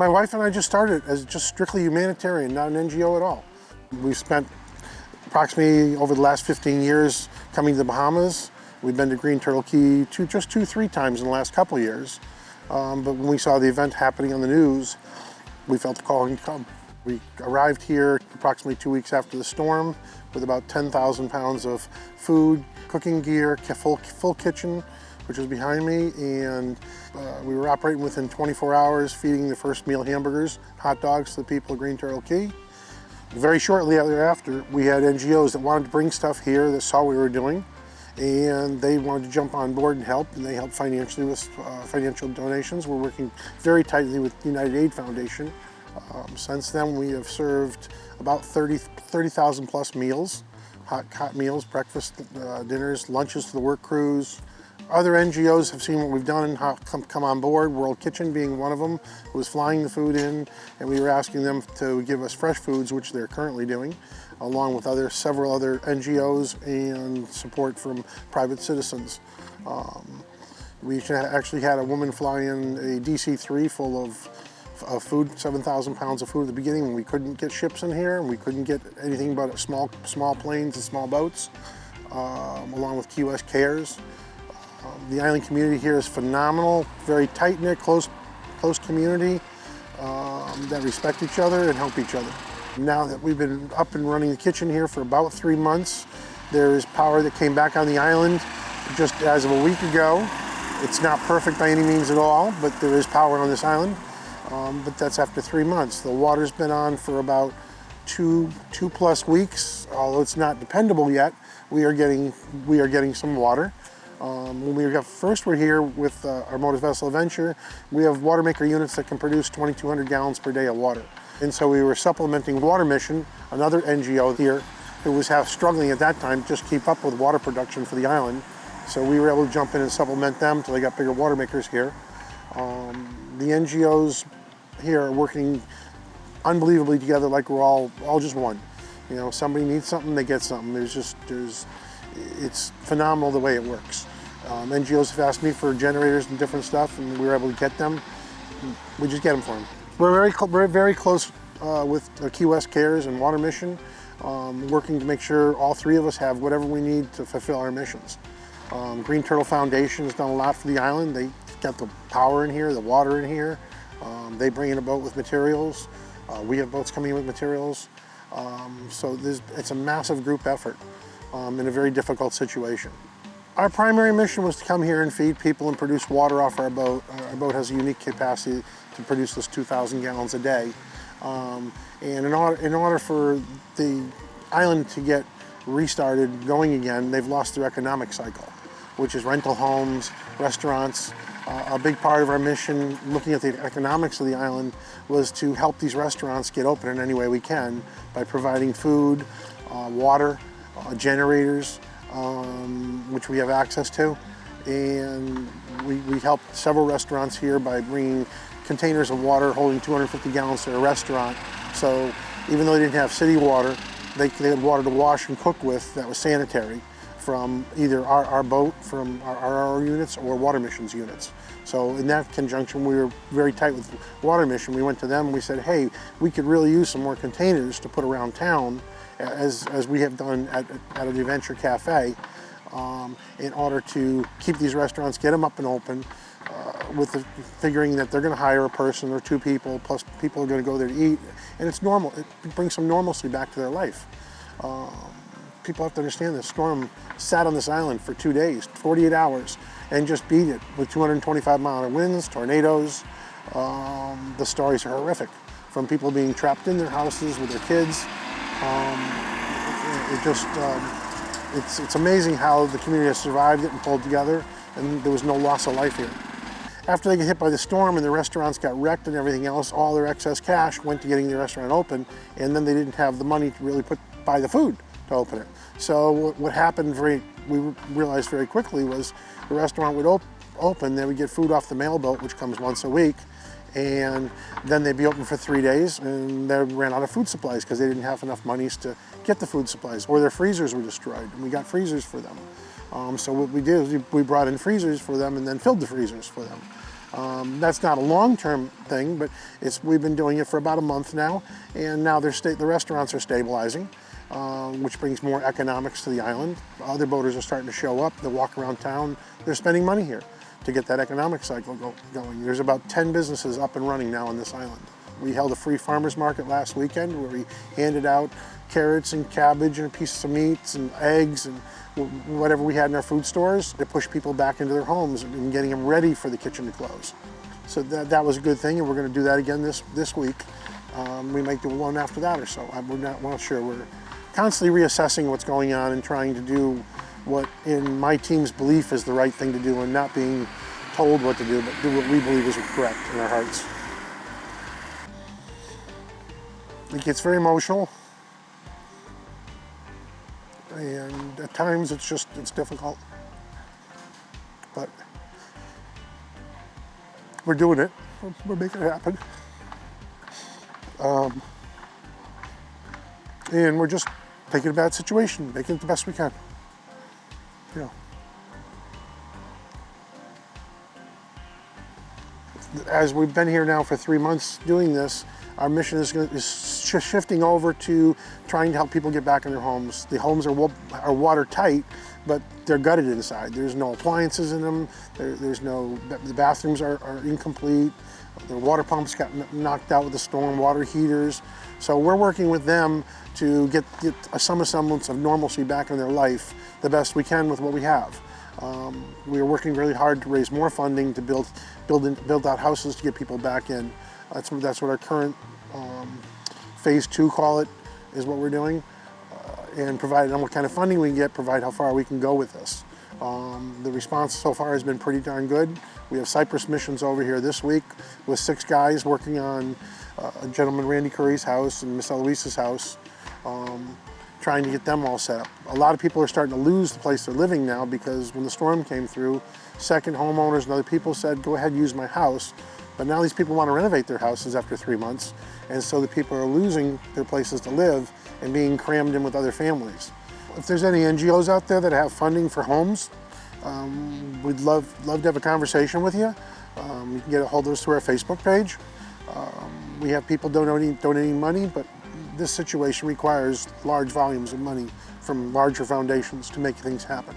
My wife and I just started as just strictly humanitarian, not an NGO at all. We've spent approximately over the last 15 years coming to the Bahamas. We've been to Green Turtle Cay just 3 times in the last couple of years. But when we saw the event happening on the news, we felt the calling to come. We arrived here approximately 2 weeks after the storm with about 10,000 pounds of food, cooking gear, full kitchen, which was behind me, and we were operating within 24 hours, feeding the first meal hamburgers, hot dogs to the people of Green Turtle Cay. Very shortly thereafter, we had NGOs that wanted to bring stuff here that saw what we were doing, and they wanted to jump on board and help, and they helped financially with financial donations. We're working very tightly with the United Aid Foundation. Since then, we have served about 30,000 plus meals, hot meals, breakfast, dinners, lunches to the work crews. Other NGOs have seen what we've done and come on board, World Kitchen being one of them, who was flying the food in, and we were asking them to give us fresh foods, which they're currently doing, along with several other NGOs and support from private citizens. We actually had a woman fly in a DC-3 full of food, 7,000 pounds of food at the beginning when we couldn't get ships in here, and we couldn't get anything but small planes and small boats, along with Key West Cares. The island community here is phenomenal, very tight-knit, close community that respect each other and help each other. Now that we've been up and running the kitchen here for about 3 months, there is power that came back on the island just as of a week ago. It's not perfect by any means at all, but there is power on this island. But that's after 3 months. The water's been on for about two plus weeks, although it's not dependable yet. We are getting some water. When we first were here with our motor vessel Adventure, we have water maker units that can produce 2,200 gallons per day of water. And so we were supplementing Water Mission, another NGO here, who was struggling at that time just keep up with water production for the island. So we were able to jump in and supplement them until they got bigger water makers here. The NGOs here are working unbelievably together, like we're all just one. You know, somebody needs something, they get something. It's phenomenal the way it works. NGOs have asked me for generators and different stuff, and we were able to get them. We just get them for them. We're very close with Key West Cares and Water Mission, working to make sure all 3 of us have whatever we need to fulfill our missions. Green Turtle Foundation has done a lot for the island. They got the power in here, the water in here. They bring in a boat with materials. We have boats coming in with materials. So it's a massive group effort in a very difficult situation. Our primary mission was to come here and feed people and produce water off our boat. Our boat has a unique capacity to produce this 2,000 gallons a day. And in order for the island to get restarted, going again, they've lost their economic cycle, which is rental homes, restaurants. A big part of our mission, looking at the economics of the island, was to help these restaurants get open in any way we can by providing food, water, generators, which we have access to. And we helped several restaurants here by bringing containers of water holding 250 gallons to a restaurant. So even though they didn't have city water, they had water to wash and cook with that was sanitary from either our boat, from our units, or Water Mission's units. So in that conjunction, we were very tight with Water Mission. We went to them and we said, hey, we could really use some more containers to put around town, as we have done at an Adventure Cafe, in order to keep these restaurants, get them up and open, with the figuring that they're going to hire a person or 2 people, plus people are going to go there to eat, and it's normal. It brings some normalcy back to their life. People have to understand this storm sat on this island for 2 days, 48 hours, and just beat it with 225-mile-an-hour winds, tornadoes. The stories are horrific, from people being trapped in their houses with their kids. It's amazing how the community has survived it and pulled together, and there was no loss of life here. After they get hit by the storm and the restaurants got wrecked and everything else, all their excess cash went to getting the restaurant open, and then they didn't have the money to really buy the food to open it. So what happened we realized very quickly was the restaurant would open, they would get food off the mail boat, which comes once a week, and then they'd be open for 3 days, and they ran out of food supplies because they didn't have enough monies to get the food supplies, or their freezers were destroyed, and we got freezers for them. So what we did is we brought in freezers for them and then filled the freezers for them. That's not a long-term thing, but we've been doing it for about a month now, and now the restaurants are stabilizing, which brings more economics to the island. Other boaters are starting to show up. They walk around town. They're spending money here to get that economic cycle going. There's about 10 businesses up and running now on this island. We held a free farmers market last weekend where we handed out carrots and cabbage and pieces of meats and eggs and whatever we had in our food stores to push people back into their homes and getting them ready for the kitchen to close. So that was a good thing, and we're going to do that again this week. We might do one after that or so. We're not sure. We're constantly reassessing what's going on and trying to do what in my team's belief is the right thing to do, and not being told what to do, but do what we believe is correct in our hearts. It gets very emotional, and at times it's difficult, but we're doing it. We're making it happen. And we're just taking a bad situation, making it the best we can. You know. As we've been here now for 3 months doing this, our mission is shifting over to trying to help people get back in their homes. The homes are watertight, but they're gutted inside. There's no appliances in them. The bathrooms are incomplete. The water pumps got knocked out with the storm, water heaters. So we're working with them to get some semblance of normalcy back in their life the best we can with what we have. We are working really hard to raise more funding to build out houses to get people back in. That's what our current phase 2, call it, is what we're doing, and provided on what kind of funding we can get, provide how far we can go with this. The response so far has been pretty darn good. We have Cypress Missions over here this week with 6 guys working on a gentleman, Randy Curry's house, and Miss Eloise's house, trying to get them all set up. A lot of people are starting to lose the place they're living now because when the storm came through, second homeowners and other people said, go ahead, use my house. But now these people want to renovate their houses after 3 months, and so the people are losing their places to live and being crammed in with other families. If there's any NGOs out there that have funding for homes, we'd love to have a conversation with you. You can get a hold of us through our Facebook page. We have people donating money, but this situation requires large volumes of money from larger foundations to make things happen.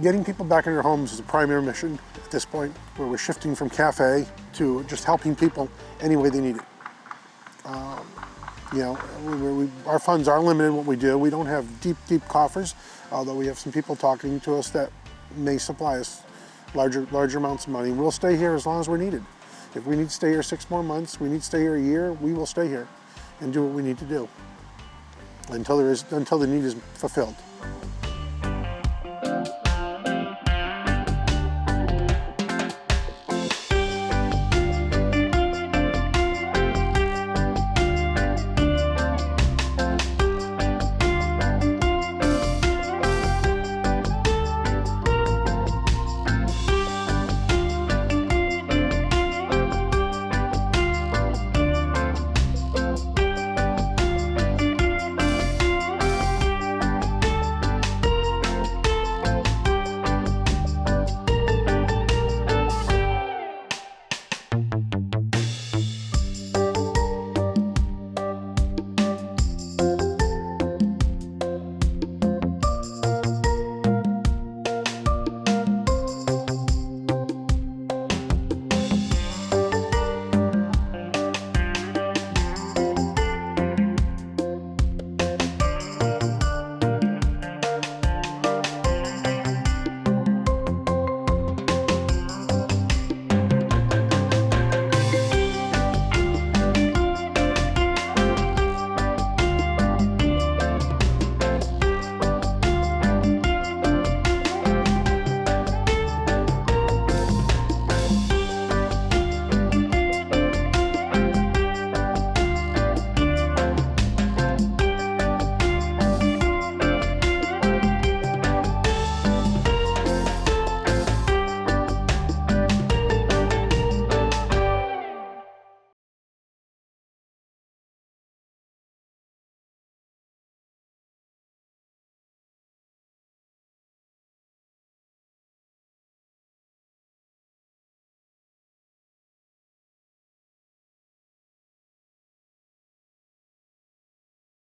Getting people back in their homes is a primary mission at this point, where we're shifting from cafe to just helping people any way they need it. Our funds are limited in what we do. We don't have deep coffers, although we have some people talking to us that may supply us larger amounts of money. We'll stay here as long as we're needed. If we need to stay here 6 more months, we need to stay here a year, we will stay here and do what we need to do until the need is fulfilled.